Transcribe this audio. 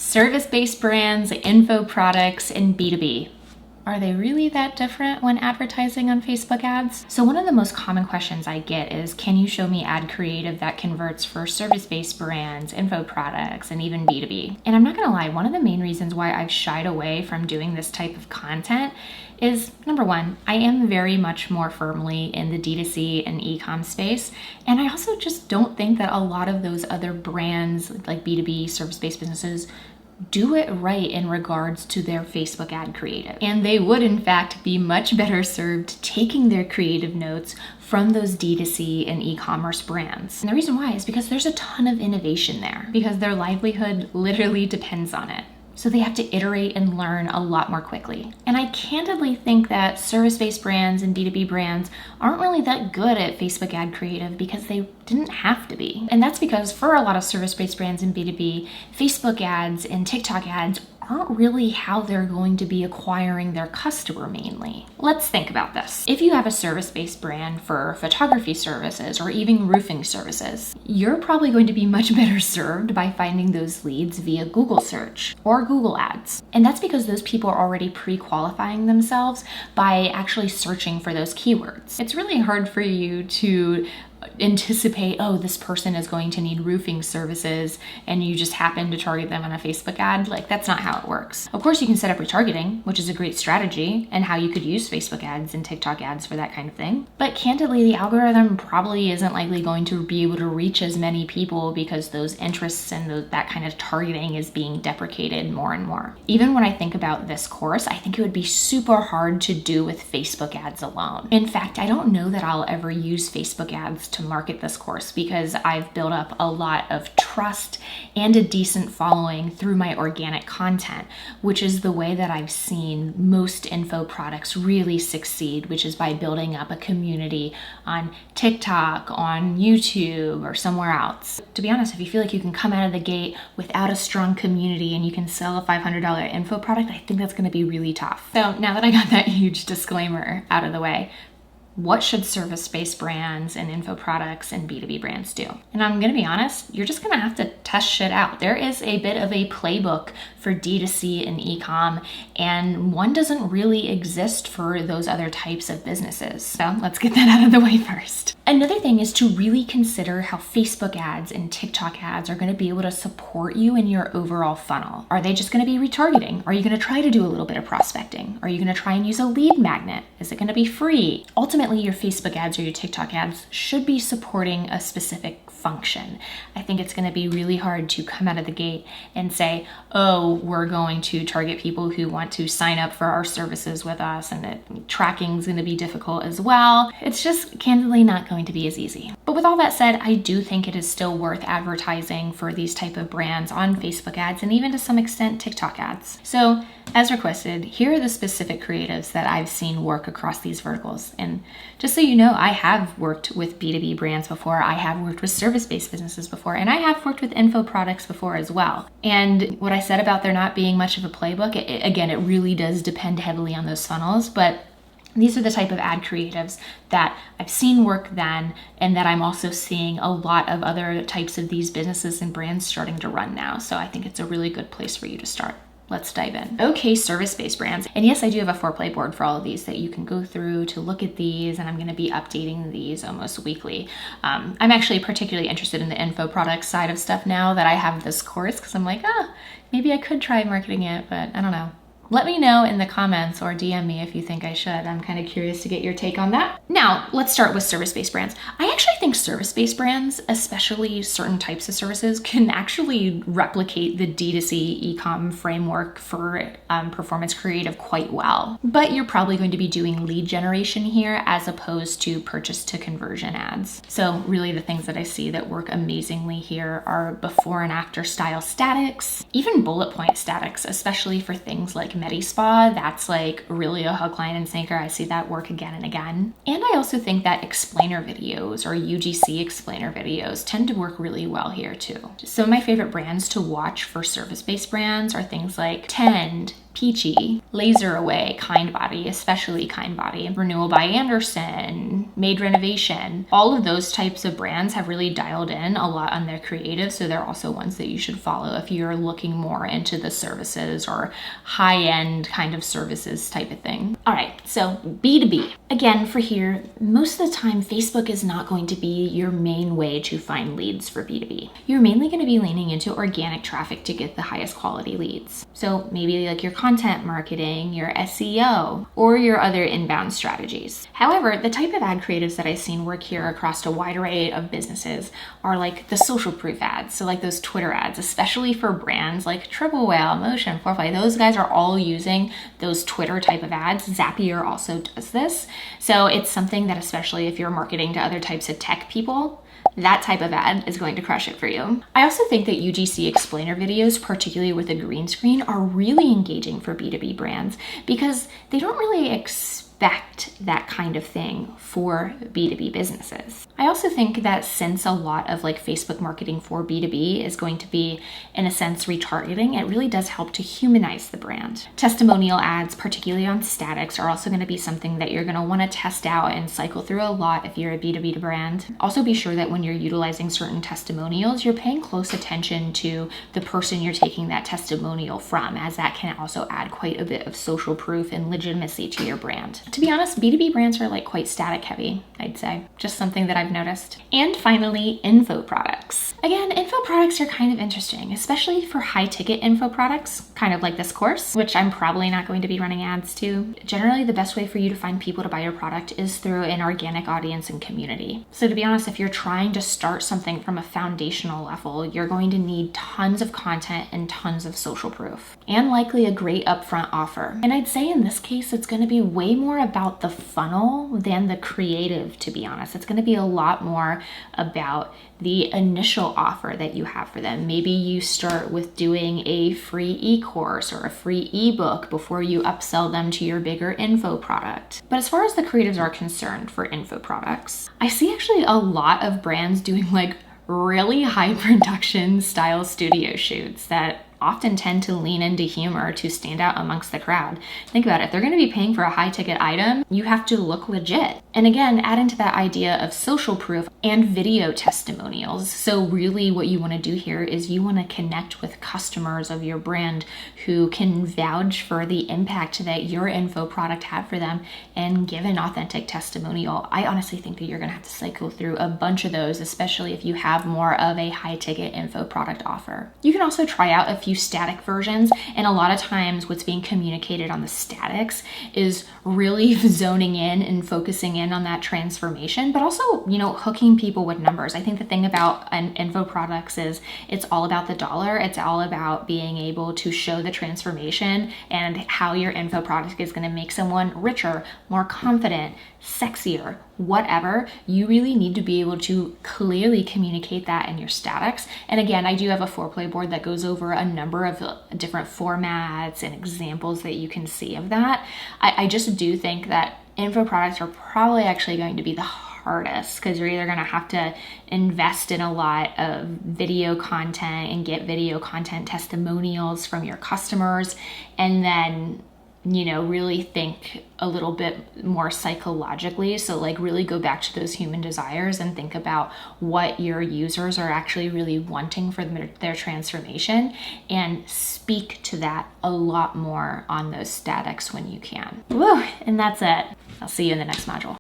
Service-based brands, info products, and B2B. Are they really that different when advertising on Facebook ads? So one of the most common questions I get is, can you show me ad creative that converts for service-based brands, info products, and even B2B? And I'm not gonna lie, one of the main reasons why I've shied away from doing this type of content is, number one, I am very much more firmly in the D2C and e-com space. And I also just don't think that a lot of those other brands like B2B, service-based businesses, do it right in regards to their Facebook ad creative. And they would in fact be much better served taking their creative notes from those D2C and e-commerce brands. And the reason why is because there's a ton of innovation there, because their livelihood literally depends on it. So they have to iterate and learn a lot more quickly. And I candidly think that service-based brands and B2B brands aren't really that good at Facebook ad creative because they didn't have to be. And that's because for a lot of service-based brands and B2B, Facebook ads and TikTok ads aren't really how they're going to be acquiring their customer mainly. Let's think about this. If you have a service-based brand for photography services or even roofing services, you're probably going to be much better served by finding those leads via Google search or Google ads. And that's because those people are already pre-qualifying themselves by actually searching for those keywords. It's really hard for you to anticipate, oh, this person is going to need roofing services, and you just happen to target them on a Facebook ad. Like, that's not how it works. Of course, you can set up retargeting, which is a great strategy, and how you could use Facebook ads and TikTok ads for that kind of thing. But candidly, the algorithm probably isn't likely going to be able to reach as many people because those interests and that kind of targeting is being deprecated more and more. Even when I think about this course, I think it would be super hard to do with Facebook ads alone. In fact, I don't know that I'll ever use Facebook ads to market this course because I've built up a lot of trust and a decent following through my organic content, which is the way that I've seen most info products really succeed, which is by building up a community on TikTok, on YouTube, or somewhere else. To be honest, if you feel like you can come out of the gate without a strong community and you can sell a $500 info product, I think that's going to be really tough. So now that I got that huge disclaimer out of the way, what should service-based brands and info products and B2B brands do? And I'm gonna be honest, you're just gonna have to test shit out. There is a bit of a playbook for D2C and e-com, and one doesn't really exist for those other types of businesses. So let's get that out of the way first. Another thing is to really consider how Facebook ads and TikTok ads are gonna be able to support you in your overall funnel. Are they just gonna be retargeting? Are you gonna try to do a little bit of prospecting? Are you gonna try and use a lead magnet? Is it gonna be free? Ultimately, your Facebook ads or your TikTok ads should be supporting a specific function. I think it's going to be really hard to come out of the gate and say, oh, we're going to target people who want to sign up for our services with us, and that tracking is going to be difficult as well. It's just candidly not going to be as easy. But with all that said, I do think it is still worth advertising for these type of brands on Facebook ads and even to some extent TikTok ads. So as requested, here are the specific creatives that I've seen work across these verticals. And just so you know, I have worked with B2B brands before, I have worked with service-based businesses before, and I have worked with info products before as well. And what I said about there not being much of a playbook, again, it really does depend heavily on those funnels, but these are the type of ad creatives that I've seen work then, and that I'm also seeing a lot of other types of these businesses and brands starting to run now. So I think it's a really good place for you to start. Let's dive in. Okay, service-based brands. And yes, I do have a 4-play board for all of these that you can go through to look at these, and I'm gonna be updating these almost weekly. I'm actually particularly interested in the info product side of stuff now that I have this course, because I'm like, maybe I could try marketing it, but I don't know. Let me know in the comments or DM me if you think I should. I'm kind of curious to get your take on that. Now, let's start with service-based brands. I actually think service-based brands, especially certain types of services, can actually replicate the D2C e-com framework for performance creative quite well. But you're probably going to be doing lead generation here as opposed to purchase to conversion ads. So really the things that I see that work amazingly here are before and after style statics, even bullet point statics, especially for things like Medi-Spa, that's like really a hook, line, and sinker. I see that work again and again. And I also think that explainer videos or UGC explainer videos tend to work really well here too. Some of my favorite brands to watch for service-based brands are things like Tend, Peachy, Laser Away, Kind Body, especially Kind Body, Renewal by Anderson, Made Renovation. All of those types of brands have really dialed in a lot on their creative, so they're also ones that you should follow if you're looking more into the services or high-end kind of services type of thing. All right, so B2B. Again, for here, most of the time, Facebook is not going to be your main way to find leads for B2B. You're mainly going to be leaning into organic traffic to get the highest quality leads. So maybe like your content marketing, your SEO, or your other inbound strategies. However, the type of ad creatives that I've seen work here across a wide array of businesses are like the social proof ads. So like those Twitter ads, especially for brands like Triple Whale, Motion, Forefly, those guys are all using those Twitter type of ads. Zapier also does this. So it's something that, especially if you're marketing to other types of tech people, that type of ad is going to crush it for you. I also think that UGC explainer videos, particularly with a green screen, are really engaging for B2B brands because they don't really expect that kind of thing for B2B businesses. I also think that since a lot of like Facebook marketing for B2B is going to be, in a sense, retargeting, it really does help to humanize the brand. Testimonial ads, particularly on statics, are also going to be something that you're going to want to test out and cycle through a lot if you're a B2B brand. Also be sure that when you're utilizing certain testimonials, you're paying close attention to the person you're taking that testimonial from, as that can also add quite a bit of social proof and legitimacy to your brand. To be honest, B2B brands are like quite static heavy, I'd say. Just something that I've noticed. And finally, info products. Again, info products are kind of interesting, especially for high ticket info products, kind of like this course, which I'm probably not going to be running ads to. Generally, the best way for you to find people to buy your product is through an organic audience and community. So to be honest, if you're trying to start something from a foundational level, you're going to need tons of content and tons of social proof, and likely a great upfront offer. And I'd say in this case, it's going to be way more about the funnel than the creative, to be honest. It's going to be a lot more about the initial offer that you have for them. Maybe you start with doing a free e-course or a free ebook before you upsell them to your bigger info product. But as far as the creatives are concerned for info products, I see actually a lot of brands doing like really high production style studio shoots that often tend to lean into humor to stand out amongst the crowd. Think about it. If they're going to be paying for a high ticket item, you have to look legit. And again, add into that idea of social proof and video testimonials. So really what you want to do here is you want to connect with customers of your brand who can vouch for the impact that your info product had for them and give an authentic testimonial. I honestly think that you're going to have to cycle through a bunch of those, especially if you have more of a high ticket info product offer. You can also try out a few static versions, and a lot of times what's being communicated on the statics is really zoning in and focusing in on that transformation, but also, hooking people with numbers. I think the thing about an info products is it's all about the dollar. It's all about being able to show the transformation and how your info product is going to make someone richer, more confident, sexier, whatever. You really need to be able to clearly communicate that in your statics. And again, I do have a foreplay board that goes over a number of different formats and examples that you can see of that. I just do think that info products are probably actually going to be the hardest because you're either going to have to invest in a lot of video content and get video content testimonials from your customers, and then really think a little bit more psychologically. So like really go back to those human desires and think about what your users are actually really wanting for their transformation, and speak to that a lot more on those statics when you can. Woo, and that's it. I'll see you in the next module.